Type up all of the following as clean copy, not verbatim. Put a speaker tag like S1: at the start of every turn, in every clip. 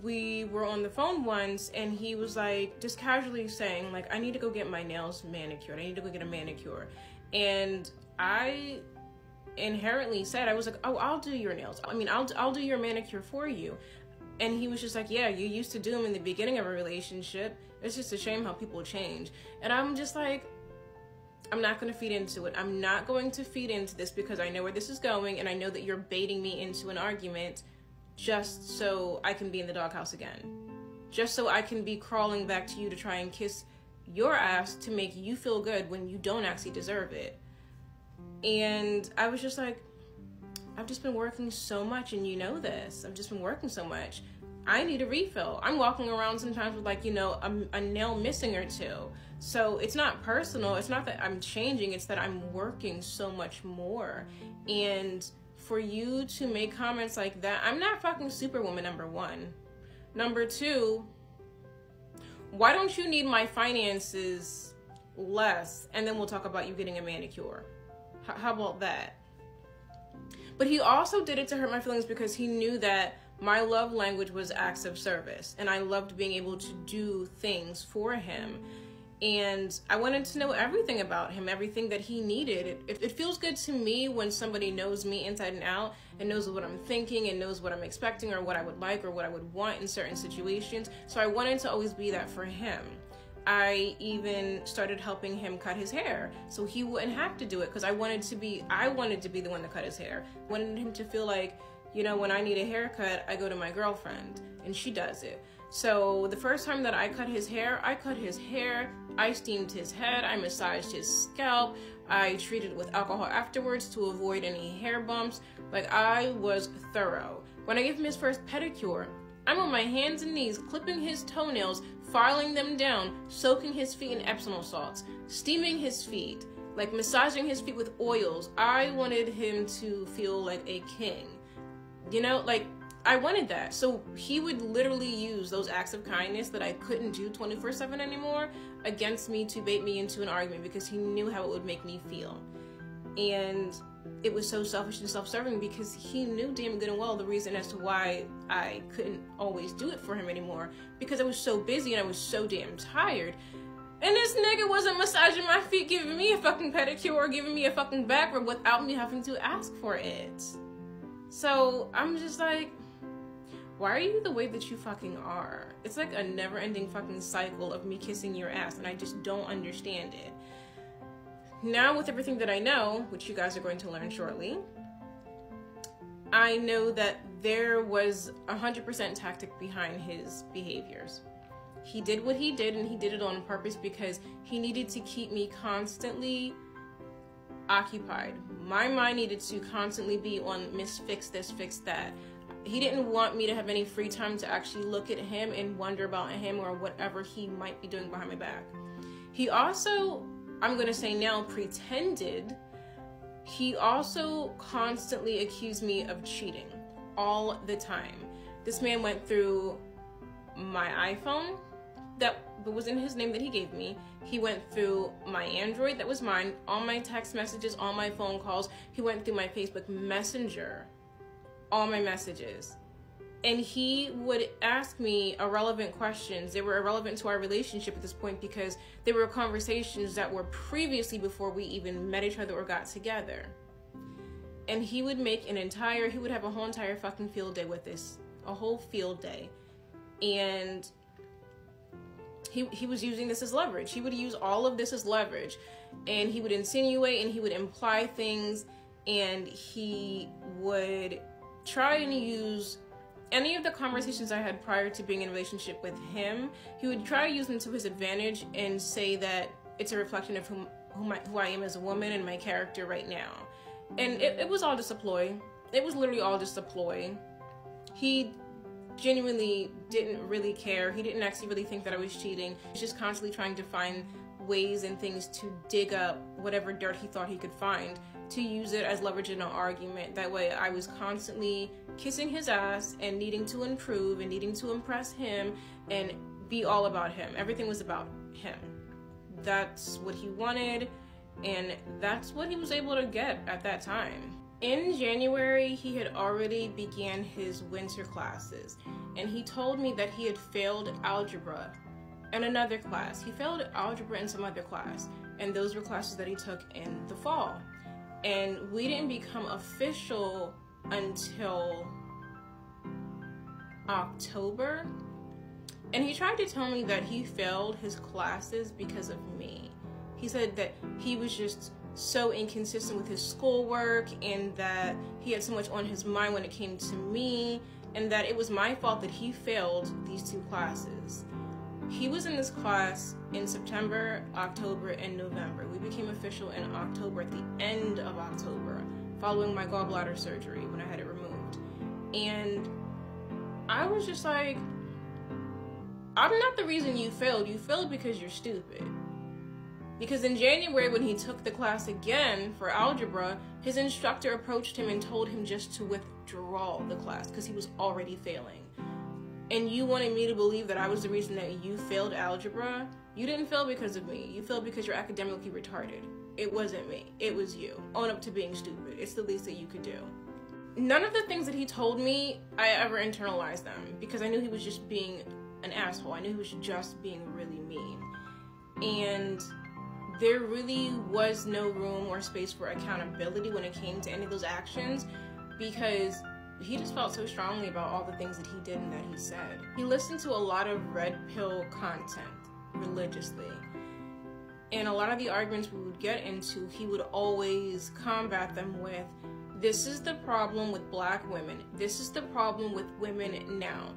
S1: we were on the phone once, and he was like, just casually saying, like, I need to go get my nails manicured. I need to go get a manicure. And I inherently said, I was like, oh, I'll do your nails. I mean, I'll do your manicure for you. And he was just like, yeah, you used to do them in the beginning of a relationship. It's just a shame how people change. And I'm just like, I'm not going to feed into it. I'm not going to feed into this because I know where this is going, and I know that you're baiting me into an argument just so I can be in the doghouse again. Just so I can be crawling back to you to try and kiss your ass to make you feel good when you don't actually deserve it. And I was just like, I've just been working so much, and you know this. I've just been working so much. I need a refill. I'm walking around sometimes with, like, you know, a nail missing or two. So it's not personal. It's not that I'm changing. It's that I'm working so much more. And for you to make comments like that, I'm not fucking Superwoman, number one. Number two, why don't you need my finances less, and then we'll talk about you getting a manicure? How about that? But he also did it to hurt my feelings because he knew that my love language was acts of service, and I loved being able to do things for him. And I wanted to know everything about him, everything that he needed. It feels good to me when somebody knows me inside and out and knows what I'm thinking and knows what I'm expecting or what I would like or what I would want in certain situations. So I wanted to always be that for him. I even started helping him cut his hair so he wouldn't have to do it, because I wanted to be the one to cut his hair. I wanted him to feel like, you know, when I need a haircut, I go to my girlfriend and she does it. So the first time that I cut his hair, I steamed his head, I massaged his scalp, I treated it with alcohol afterwards to avoid any hair bumps. Like, I was thorough. When I gave him his first pedicure, I'm on my hands and knees, clipping his toenails, filing them down, soaking his feet in Epsom salts, steaming his feet, like massaging his feet with oils. I wanted him to feel like a king. You know, like, I wanted that. So he would literally use those acts of kindness that I couldn't do 24/7 anymore against me to bait me into an argument, because he knew how it would make me feel. And it was so selfish and self-serving, because he knew damn good and well the reason as to why I couldn't always do it for him anymore, because I was so busy and I was so damn tired. And this nigga wasn't massaging my feet, giving me a fucking pedicure, or giving me a fucking back rub without me having to ask for it. So I'm just like, why are you the way that you fucking are? It's like a never-ending fucking cycle of me kissing your ass, and I just don't understand it. Now, with everything that I know, which you guys are going to learn shortly, I know that there was 100% tactic behind his behaviors. He did what he did, and he did it on purpose because he needed to keep me constantly occupied. My mind needed to constantly be on Miss Fix This, Fix That. He didn't want me to have any free time to actually look at him and wonder about him or whatever he might be doing behind my back. He also, I'm going to say now, pretended. He also constantly accused me of cheating all the time. This man went through my iPhone that was in his name that he gave me. He went through my Android that was mine, all my text messages, all my phone calls. He went through my Facebook Messenger, all my messages. And he would ask me irrelevant questions. They were irrelevant to our relationship at this point because they were conversations that were previously before we even met each other or got together. And he would he would have a whole entire fucking field day with this. A whole field day. And he was using this as leverage. He would use all of this as leverage. And he would insinuate and he would imply things. And he would try and use any of the conversations I had prior to being in a relationship with him. He would try to use them to his advantage and say that it's a reflection of who I am as a woman and my character right now. And it was all just a ploy. It was literally all just a ploy. He genuinely didn't really care. He didn't actually really think that I was cheating. He was just constantly trying to find ways and things to dig up whatever dirt he thought he could find to use it as leverage in an argument. That way I was constantly kissing his ass and needing to improve and needing to impress him and be all about him. Everything was about him. That's what he wanted. And that's what he was able to get at that time. In January, he had already began his winter classes, and he told me that he had failed algebra and another class. He failed algebra and some other class, and those were classes that he took in the fall. And we didn't become official until October. And he tried to tell me that he failed his classes because of me. He said that he was just so inconsistent with his schoolwork, and that he had so much on his mind when it came to me, and that it was my fault that he failed these 2 classes. He was in this class in September, October, and November. We became official in October, at the end of October, following my gallbladder surgery when I had it removed. And I was just like, I'm not the reason you failed. You failed because you're stupid. Because in January, when he took the class again for algebra, his instructor approached him and told him just to withdraw the class because he was already failing. And you wanted me to believe that I was the reason that you failed algebra? You didn't fail because of me. You failed because you're academically retarded. It wasn't me. It was you. Own up to being stupid. It's the least that you could do. None of the things that he told me, I ever internalized them, because I knew he was just being an asshole. I knew he was just being really mean. And there really was no room or space for accountability when it came to any of those actions, because he just felt so strongly about all the things that he did and that he said. He listened to a lot of red pill content religiously. And a lot of the arguments we would get into, he would always combat them with, this is the problem with Black women. This is the problem with women now.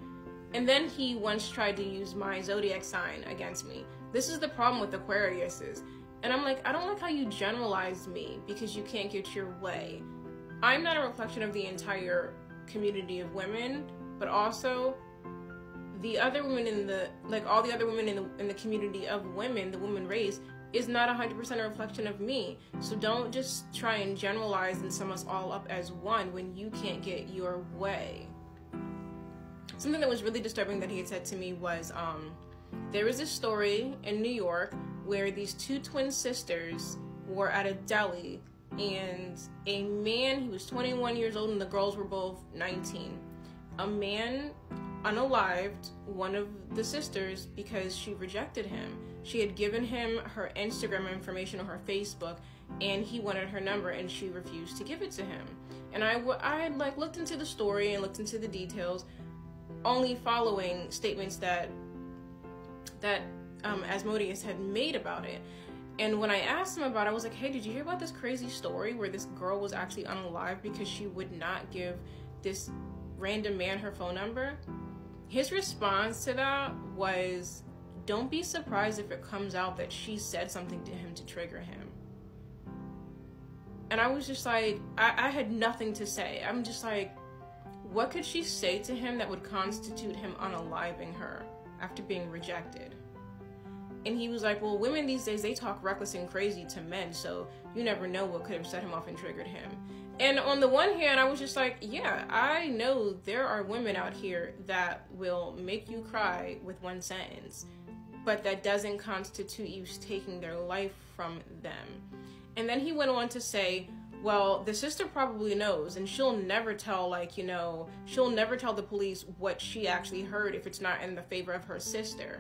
S1: And then he once tried to use my zodiac sign against me. This is the problem with Aquariuses. And I'm like, I don't like how you generalize me because you can't get your way. I'm not a reflection of the entire community of women, but also the other women in the, like all the other women in the community of women, the woman race, is not 100% a reflection of me. So don't just try and generalize and sum us all up as one when you can't get your way. Something that was really disturbing that he had said to me was, there was this story in New York where these 2 twin sisters were at a deli, and a man, he was 21 years old and the girls were both 19. A man unalived one of the sisters because she rejected him. She had given him her Instagram information or her Facebook, and he wanted her number, and she refused to give it to him. And I like looked into the story and looked into the details, only following statements that Asmodeus had made about it. And when I asked him about it, I was like, hey, did you hear about this crazy story where this girl was actually unalived because she would not give this random man her phone number? His response to that was, don't be surprised if it comes out that she said something to him to trigger him. And I was just like, I had nothing to say. I'm just like, what could she say to him that would constitute him unaliving her after being rejected? And he was like, well, women these days, they talk reckless and crazy to men, so you never know what could have set him off and triggered him. And on the one hand, I was just like, yeah, I know there are women out here that will make you cry with one sentence, but that doesn't constitute you taking their life from them. And then he went on to say, well, the sister probably knows, and she'll never tell, she'll never tell the police what she actually heard if it's not in the favor of her sister.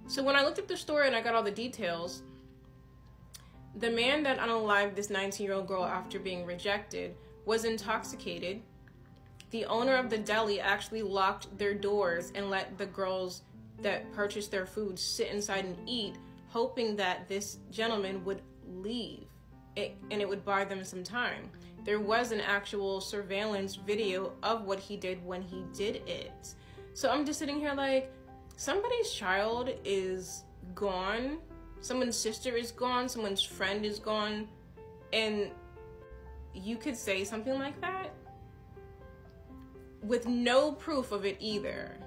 S1: So when I looked at the story and I got all the details, the man that unalived this 19-year-old girl after being rejected was intoxicated. The owner of the deli actually locked their doors and let the girls that purchased their food sit inside and eat, hoping that this gentleman would leave and it would buy them some time. There was an actual surveillance video of what he did when he did it. So I'm just sitting here like, somebody's child is gone, someone's sister is gone, someone's friend is gone, and you could say something like that with no proof of it either.